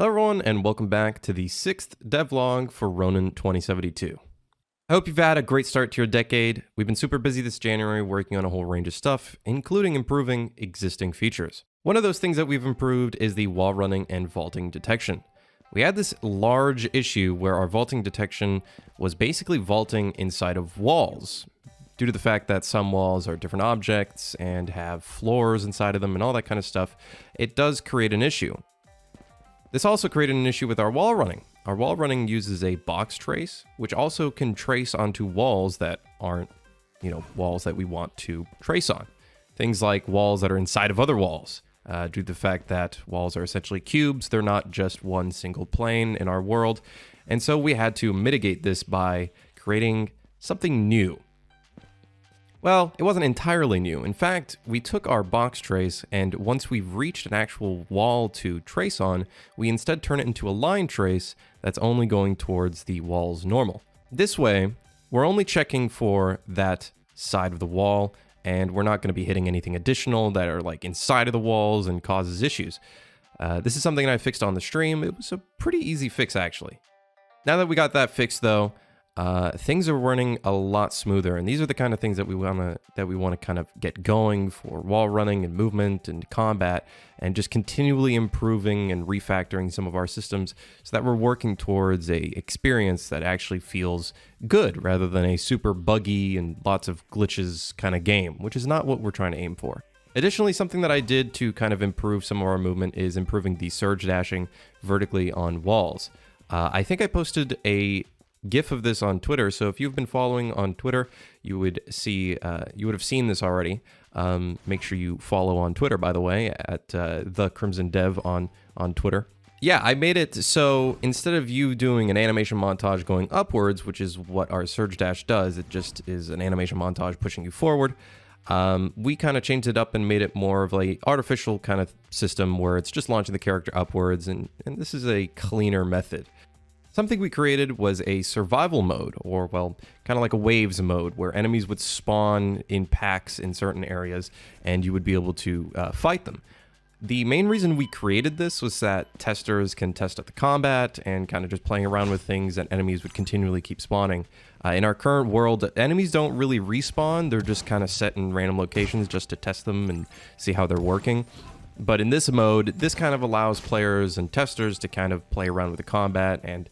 Hello everyone, and welcome back to the 6th devlog for Ronin 2072. I hope you've had a great start to your decade. We've been super busy this January working on a whole range of stuff, including improving existing features. One of those things that we've improved is the wall running and vaulting detection. We had this large issue where our vaulting detection was basically vaulting inside of walls, due to the fact that some walls are different objects and have floors inside of them and all that kind of stuff. It does create an issue. This also created an issue with our wall running. Our wall running uses a box trace, which also can trace onto walls that aren't, walls that we want to trace on. Things like walls that are inside of other walls. Due to the fact that walls are essentially cubes, they're not just one single plane in our world. And so we had to mitigate this by creating something new. Well, it wasn't entirely new. In fact, we took our box trace, and once we've reached an actual wall to trace on, we instead turn it into a line trace that's only going towards the wall's normal. This way, we're only checking for that side of the wall, and we're not going to be hitting anything additional that are like inside of the walls and causes issues. This is something that I fixed on the stream. It was a pretty easy fix, actually. Now that we got that fixed, though, things are running a lot smoother, and these are the kind of things that we want to kind of get going for wall running and movement and combat, and just continually improving and refactoring some of our systems so that we're working towards a experience that actually feels good rather than a super buggy and lots of glitches kind of game, which is not what we're trying to aim for. Additionally, something that I did to kind of improve some of our movement is improving the surge dashing vertically on walls. I think I posted a GIF of this on Twitter, so if you've been following on Twitter, you would have seen this already. Make sure you follow on Twitter, by the way, at the Crimson Dev on Twitter. Yeah, I made it so instead of you doing an animation montage going upwards, which is what our surge dash does, it just is an animation montage pushing you forward. We kind of changed it up and made it more of a artificial kind of system where it's just launching the character upwards, and this is a cleaner method. Something we created was a survival mode, or, well, kind of like a waves mode, where enemies would spawn in packs in certain areas, and you would be able to fight them. The main reason we created this was that testers can test out the combat and kind of just playing around with things, and enemies would continually keep spawning. In our current world, enemies don't really respawn, they're just kind of set in random locations just to test them and see how they're working. But in this mode, this kind of allows players and testers to kind of play around with the combat and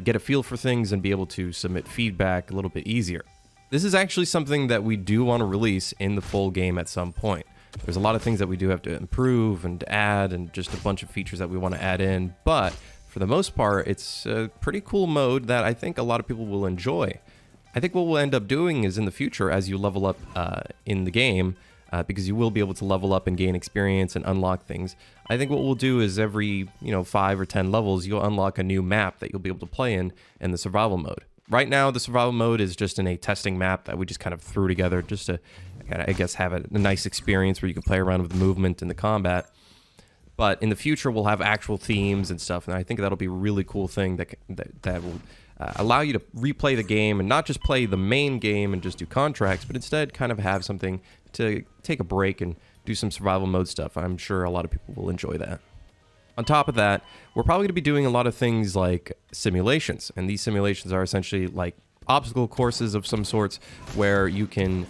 get a feel for things and be able to submit feedback a little bit easier. This is actually something that we do want to release in the full game at some point. There's a lot of things that we do have to improve and add, and just a bunch of features that we want to add in, but for the most part, it's a pretty cool mode that I think a lot of people will enjoy. I think what we'll end up doing is in the future, as you level up in the game, because you will be able to level up and gain experience and unlock things. I think what we'll do is every 5 or 10 levels, you'll unlock a new map that you'll be able to play in the survival mode. Right now, the survival mode is just in a testing map that we just kind of threw together just to, I guess, have a nice experience where you can play around with the movement and the combat. But in the future, we'll have actual themes and stuff, and I think that'll be a really cool thing that will allow you to replay the game and not just play the main game and just do contracts, but instead kind of have something to take a break and do some survival mode stuff. I'm sure a lot of people will enjoy that. On top of that, we're probably going to be doing a lot of things like simulations, and these simulations are essentially like obstacle courses of some sorts where you can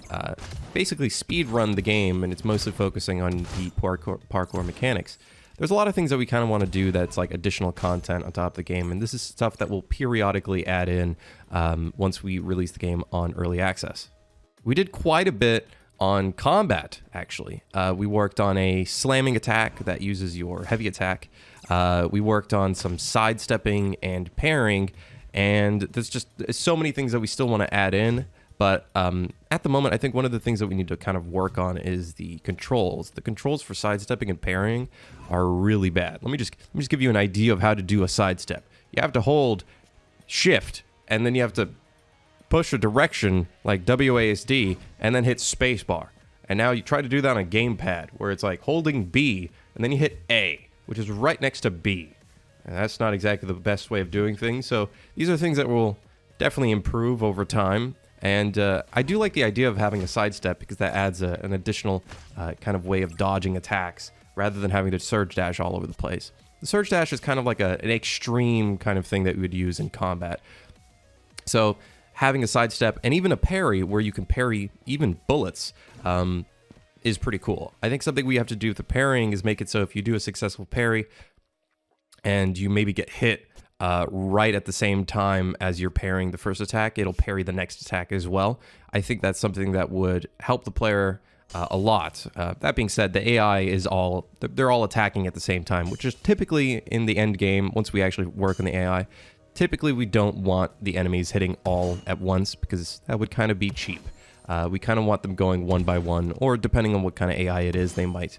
basically speed run the game, and it's mostly focusing on the parkour mechanics. There's a lot of things that we kind of want to do that's like additional content on top of the game, and this is stuff that we'll periodically add in once we release the game on early access. We did quite a bit on combat, actually. We worked on a slamming attack that uses your heavy attack. We worked on some sidestepping and parrying, and there's just so many things that we still want to add in. But at the moment, I think one of the things that we need to kind of work on is the controls. The controls for sidestepping and parrying are really bad. Let me just give you an idea of how to do a sidestep. You have to hold Shift, and then you have to push a direction like WASD, and then hit spacebar. And now you try to do that on a gamepad, where it's like holding B, and then you hit A, which is right next to B. And that's not exactly the best way of doing things. So these are things that will definitely improve over time. And I do like the idea of having a sidestep, because that adds an additional kind of way of dodging attacks rather than having to surge dash all over the place. The surge dash is kind of like an extreme kind of thing that we would use in combat. So having a sidestep and even a parry where you can parry even bullets is pretty cool. I think something we have to do with the parrying is make it so if you do a successful parry and you maybe get hit right at the same time as you're parrying the first attack, it'll parry the next attack as well. I think that's something that would help the player a lot. That being said, the AI is they're all attacking at the same time, which is typically in the end game, once we actually work on the AI, typically we don't want the enemies hitting all at once because that would kind of be cheap. We kind of want them going one by one, or depending on what kind of AI it is, they might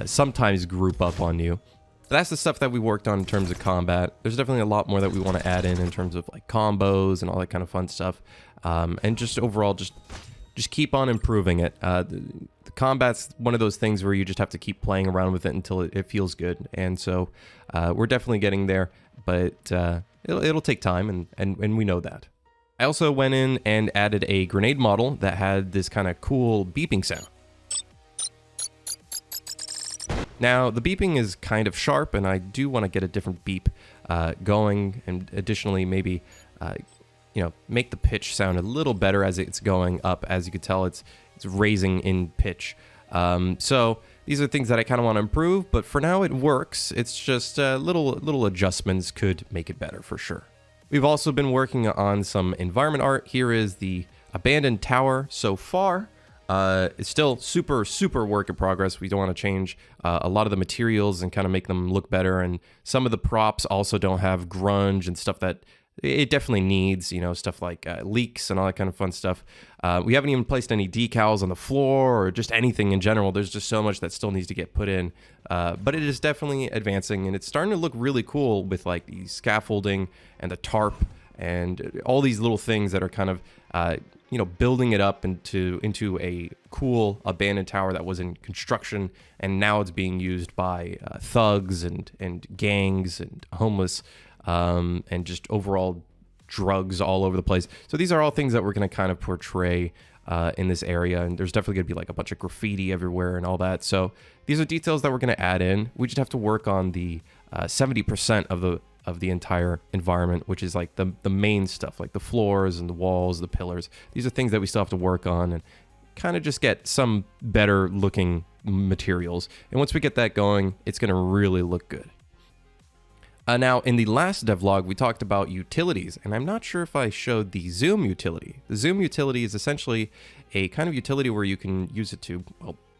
sometimes group up on you. That's the stuff that we worked on in terms of combat. There's definitely a lot more that we want to add in terms of like combos and all that kind of fun stuff. And just overall, just keep on improving it. The combat's one of those things where you just have to keep playing around with it until it feels good. And so we're definitely getting there, but it'll take time, and we know that. I also went in and added a grenade model that had this kind of cool beeping sound. Now, the beeping is kind of sharp, and I do want to get a different beep going, and additionally maybe, make the pitch sound a little better as it's going up. As you can tell, it's raising in pitch. So these are things that I kind of want to improve, but for now it works. It's just little adjustments could make it better for sure. We've also been working on some environment art. Here is the abandoned tower so far. It's still super work in progress. We don't want to change a lot of the materials and kind of make them look better. And some of the props also don't have grunge and stuff that it definitely needs, stuff like leaks and all that kind of fun stuff. We haven't even placed any decals on the floor or just anything in general. There's just so much that still needs to get put in. But it is definitely advancing, and it's starting to look really cool with like the scaffolding and the tarp and all these little things that are kind of building it up into a cool abandoned tower that was in construction, and now it's being used by thugs and gangs and homeless and just overall drugs all over the place. So these are all things that we're going to kind of portray in this area, and there's definitely going to be like a bunch of graffiti everywhere and all that. So these are details that we're going to add in. We just have to work on the 70% of the entire environment, which is like the main stuff, like the floors and the walls, the pillars. These are things that we still have to work on and kind of just get some better looking materials. And once we get that going, it's going to really look good. Now, in the last devlog, we talked about utilities, and I'm not sure if I showed the zoom utility. The zoom utility is essentially a kind of utility where you can use it to,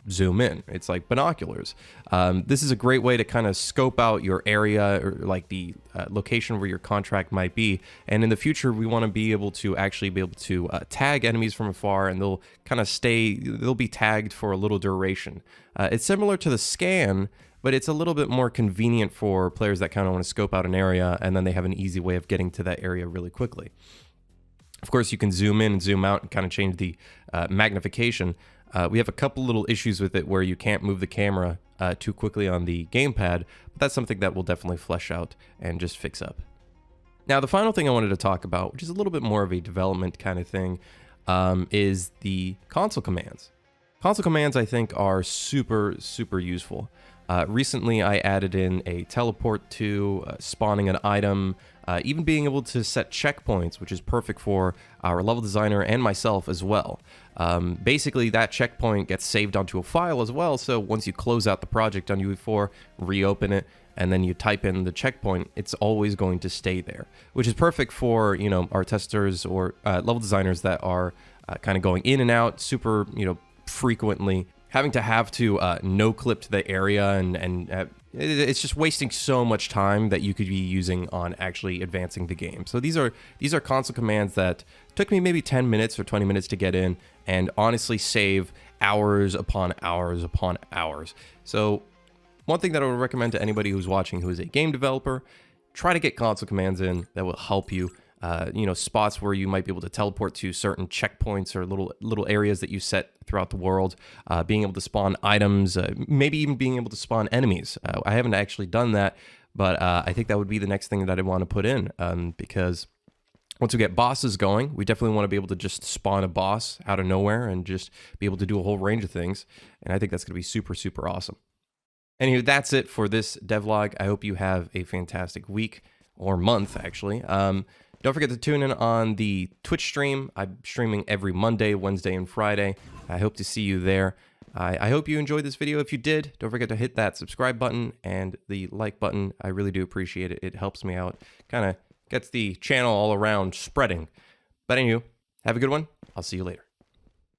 zoom in. It's like binoculars. This is a great way to kind of scope out your area or like the location where your contract might be. And in the future, we want to be able to tag enemies from afar, and they'll kind of they'll be tagged for a little duration. It's similar to the scan, but it's a little bit more convenient for players that kind of want to scope out an area, and then they have an easy way of getting to that area really quickly. Of course, you can zoom in and zoom out and kind of change the magnification. We have a couple little issues with it where you can't move the camera too quickly on the gamepad, but that's something that we'll definitely flesh out and just fix up. Now, the final thing I wanted to talk about, which is a little bit more of a development kind of thing, is the console commands. Console commands, I think, are super useful. Recently, I added in a teleport to spawning an item, even being able to set checkpoints, which is perfect for our level designer and myself as well. Basically, that checkpoint gets saved onto a file as well, so once you close out the project on UE4, reopen it, and then you type in the checkpoint, it's always going to stay there, which is perfect for, our testers or level designers that are kind of going in and out super, frequently, having to no-clip to the area, and it's just wasting so much time that you could be using on actually advancing the game. So these are console commands that took me maybe 10 minutes or 20 minutes to get in, and honestly save hours upon hours upon hours. So one thing that I would recommend to anybody who's watching who is a game developer, try to get console commands in that will help you. Spots where you might be able to teleport to certain checkpoints or little areas that you set throughout the world, being able to spawn items, maybe even being able to spawn enemies. I haven't actually done that, but I think that would be the next thing that I want to put in, because once we get bosses going, we definitely want to be able to just spawn a boss out of nowhere and just be able to do a whole range of things. And I think that's going to be super awesome. Anywho, that's it for this devlog. I hope you have a fantastic week or month, actually. Don't forget to tune in on the Twitch stream. I'm streaming every Monday, Wednesday, and Friday. I hope to see you there. I hope you enjoyed this video. If you did, don't forget to hit that subscribe button and the like button. I really do appreciate it. It helps me out. Kind of gets the channel all around spreading. But anywho, have a good one. I'll see you later.